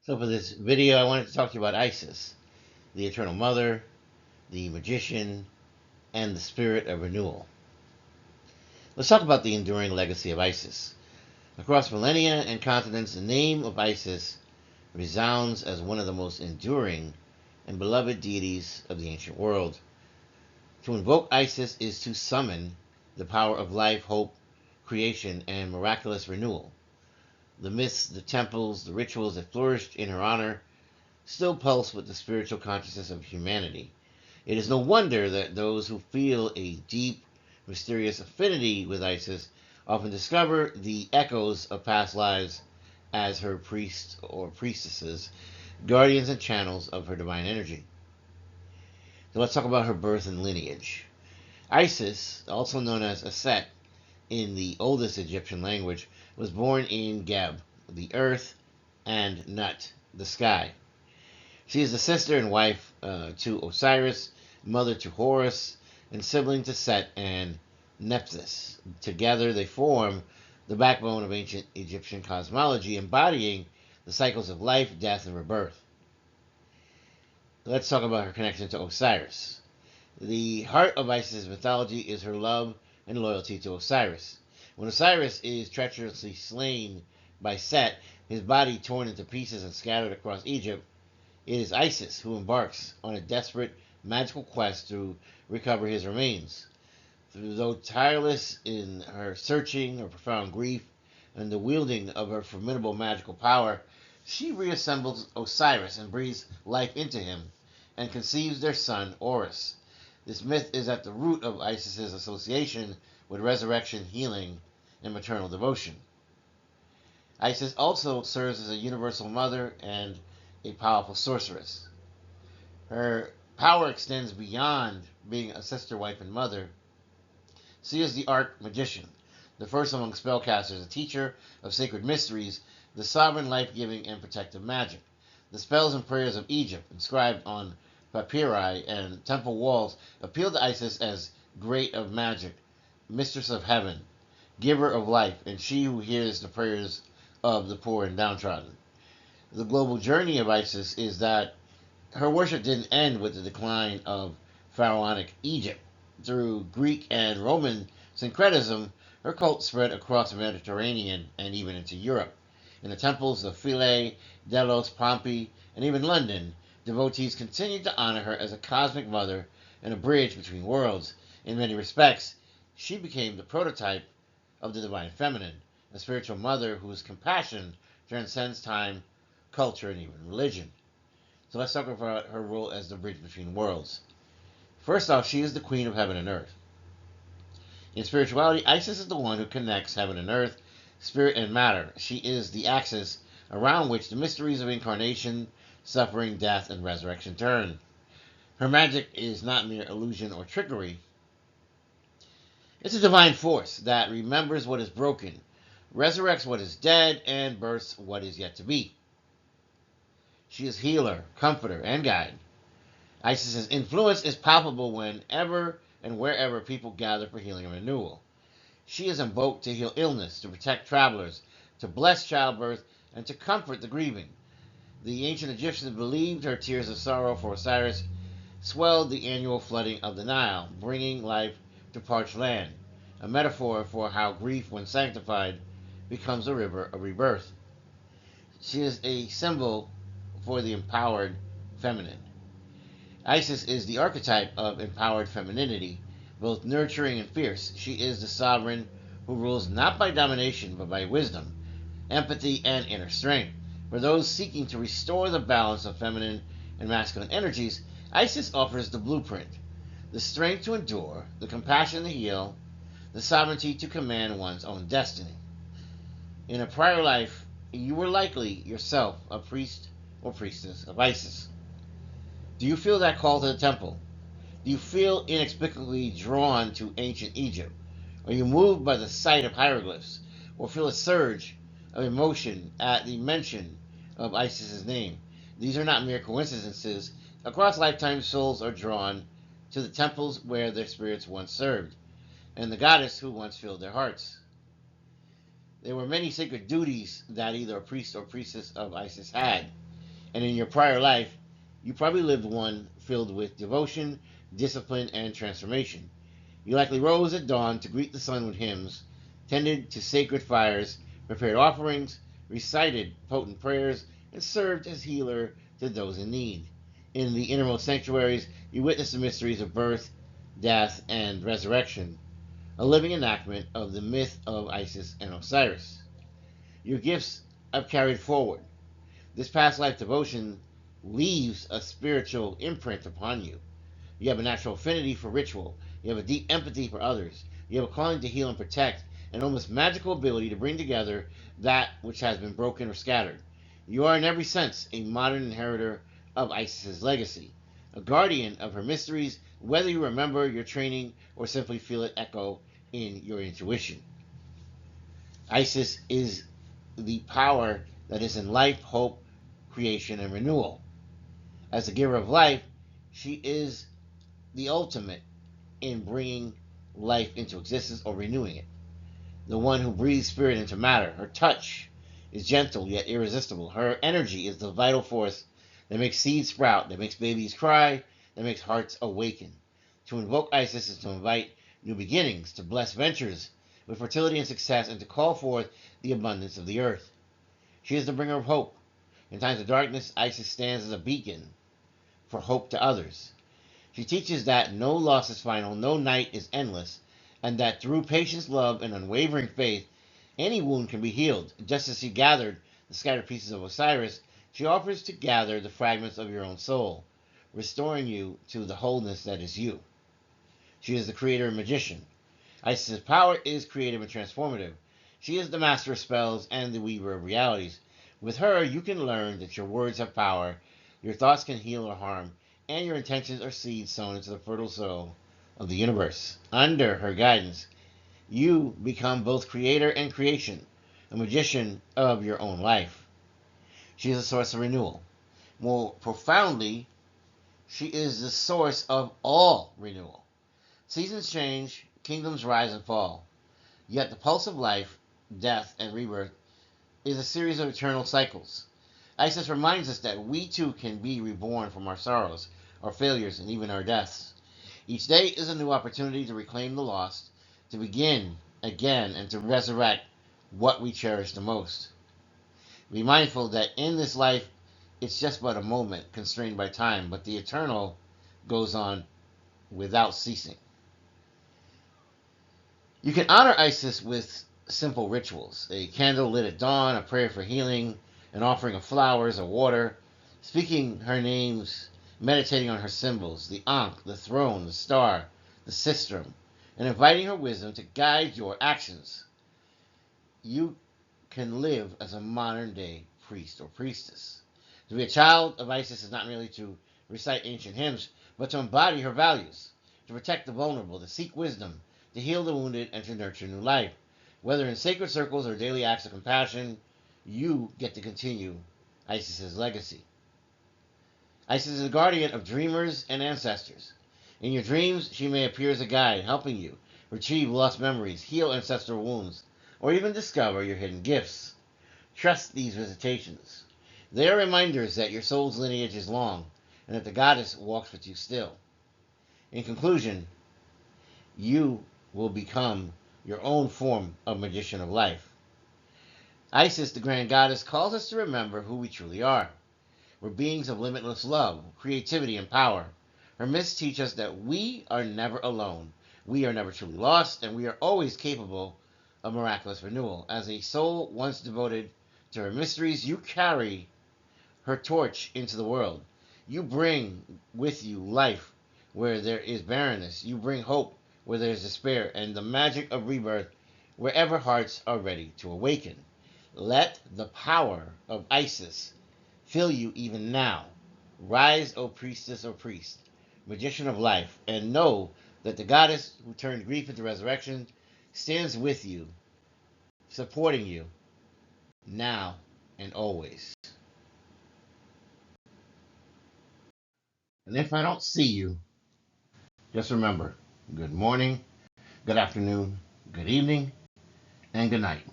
So for this video, I wanted to talk to you about Isis, the Eternal Mother, the Magician, and the Spirit of Renewal. Let's talk about the enduring legacy of Isis. Across millennia and continents, the name of Isis resounds as one of the most enduring and beloved deities of the ancient world. To invoke Isis is to summon the power of life, hope, creation, and miraculous renewal. The myths, the temples, the rituals that flourished in her honor still pulse with the spiritual consciousness of humanity. It is no wonder that those who feel a deep, mysterious affinity with Isis often discover the echoes of past lives as her priests or priestesses, guardians and channels of her divine energy. So let's talk about her birth and lineage. Isis, also known as Aset in the oldest Egyptian language, was born in Geb, the earth, and Nut, the sky. She is the sister and wife to Osiris, mother to Horus, and sibling to Set and Nephthys. Together they form the backbone of ancient Egyptian cosmology, embodying the cycles of life, death, and rebirth. Let's talk about her connection to Osiris. The heart of Isis' mythology is her love and loyalty to Osiris. When Osiris is treacherously slain by Set, his body torn into pieces and scattered across Egypt, it is Isis who embarks on a desperate magical quest to recover his remains. Though tireless in her searching, her profound grief, and the wielding of her formidable magical power, she reassembles Osiris and breathes life into him and conceives their son, Horus. This myth is at the root of Isis' association with resurrection, healing, and maternal devotion. Isis also serves as a universal mother and a powerful sorceress. Her power extends beyond being a sister, wife, and mother. She is the Arch-Magician, the first among spellcasters, a teacher of sacred mysteries, the sovereign life-giving and protective magic. The spells and prayers of Egypt, inscribed on papyri and temple walls, appeal to Isis as great of magic, mistress of heaven, giver of life, and she who hears the prayers of the poor and downtrodden. The global journey of Isis is that her worship didn't end with the decline of pharaonic Egypt. Through Greek and Roman syncretism, her cult spread across the Mediterranean and even into Europe. In the temples of Philae, Delos, Pompeii, and even London, devotees continued to honor her as a cosmic mother and a bridge between worlds. In many respects, she became the prototype of the divine feminine, a spiritual mother whose compassion transcends time, culture, and even religion. So let's talk about her role as the bridge between worlds. First off, she is the queen of heaven and earth. In spirituality, Isis is the one who connects heaven and earth, spirit and matter. She is the axis around which the mysteries of incarnation, suffering, death, and resurrection turn. Her magic is not mere illusion or trickery. It's a divine force that remembers what is broken, resurrects what is dead, and births what is yet to be. She is healer, comforter, and guide. Isis' influence is palpable whenever and wherever people gather for healing and renewal. She is invoked to heal illness, to protect travelers, to bless childbirth, and to comfort the grieving. The ancient Egyptians believed her tears of sorrow for Osiris swelled the annual flooding of the Nile, bringing life to parched land, a metaphor for how grief, when sanctified, becomes a river of rebirth. She is a symbol for the empowered feminine. Isis is the archetype of empowered femininity, both nurturing and fierce. She is the sovereign who rules not by domination but by wisdom, empathy, and inner strength. For those seeking to restore the balance of feminine and masculine energies, Isis offers the blueprint: the strength to endure, the compassion to heal, the sovereignty to command one's own destiny. In a prior life, you were likely yourself a priest or priestess of Isis. Do you feel that call to the temple? Do you feel inexplicably drawn to ancient Egypt? Are you moved by the sight of hieroglyphs? Or feel a surge of emotion at the mention of Isis' name? These are not mere coincidences. Across lifetimes, souls are drawn to the temples where their spirits once served, and the goddess who once filled their hearts. There were many sacred duties that either a priest or priestess of Isis had. And in your prior life, you probably lived one filled with devotion, discipline, and transformation. You likely rose at dawn to greet the sun with hymns, tended to sacred fires, prepared offerings, recited potent prayers, and served as healer to those in need. In the innermost sanctuaries, you witnessed the mysteries of birth, death, and resurrection, a living enactment of the myth of Isis and Osiris. Your gifts have carried forward. This past life devotion leaves a spiritual imprint upon you. You have a natural affinity for ritual. You have a deep empathy for others. You have a calling to heal and protect, an almost magical ability to bring together that which has been broken or scattered. You are in every sense a modern inheritor of Isis's legacy, a guardian of her mysteries, whether you remember your training or simply feel it echo in your intuition. Isis is the power that is in life, hope, creation, and renewal. As the giver of life, she is the ultimate in bringing life into existence or renewing it. The one who breathes spirit into matter. Her touch is gentle yet irresistible. Her energy is the vital force that makes seeds sprout, that makes babies cry, that makes hearts awaken. To invoke Isis is to invite new beginnings, to bless ventures with fertility and success, and to call forth the abundance of the earth. She is the bringer of hope. In times of darkness, Isis stands as a beacon for hope to others. She teaches that no loss is final, no night is endless, and that through patience, love, and unwavering faith, any wound can be healed. Just as she gathered the scattered pieces of Osiris, she offers to gather the fragments of your own soul, restoring you to the wholeness that is you. She is the creator and magician. Isis's power is creative and transformative. She is the master of spells and the weaver of realities. With her, you can learn that your words have power, your thoughts can heal or harm, and your intentions are seeds sown into the fertile soil of the universe. Under her guidance, you become both creator and creation, a magician of your own life. She is a source of renewal. More profoundly, she is the source of all renewal. Seasons change, kingdoms rise and fall. Yet the pulse of life, death, and rebirth is a series of eternal cycles. Isis reminds us that we too can be reborn from our sorrows, our failures, and even our deaths. Each day is a new opportunity to reclaim the lost, to begin again, and to resurrect what we cherish the most. Be mindful that in this life, it's just but a moment constrained by time, but the eternal goes on without ceasing. You can honor Isis with simple rituals: a candle lit at dawn, a prayer for healing, an offering of flowers or water, speaking her names, meditating on her symbols, the Ankh, the throne, the star, the sistrum, and inviting her wisdom to guide your actions. You can live as a modern day priest or priestess. To be a child of Isis is not merely to recite ancient hymns, but to embody her values, to protect the vulnerable, to seek wisdom, to heal the wounded, and to nurture new life. Whether in sacred circles or daily acts of compassion, you get to continue Isis's legacy. Isis is the guardian of dreamers and ancestors. In your dreams, she may appear as a guide, helping you retrieve lost memories, heal ancestral wounds, or even discover your hidden gifts. Trust these visitations. They are reminders that your soul's lineage is long, and that the goddess walks with you still. In conclusion, you will become your own form of magician of life. Isis, the grand goddess, calls us to remember who we truly are. We're beings of limitless love, creativity, and power. Her myths teach us that we are never alone, we are never truly lost, and we are always capable of miraculous renewal. As a soul once devoted to her mysteries, you carry her torch into the world. You bring with you life where there is barrenness. You bring hope where there is despair, and the magic of rebirth wherever hearts are ready to awaken. Let the power of Isis fill you even now. Rise, O priestess or priest, magician of life, and know that the goddess who turned grief into resurrection stands with you, supporting you, now and always. And if I don't see you, just remember, good morning, good afternoon, good evening, and good night.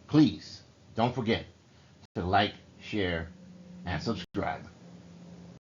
Please don't forget to like, share, and subscribe.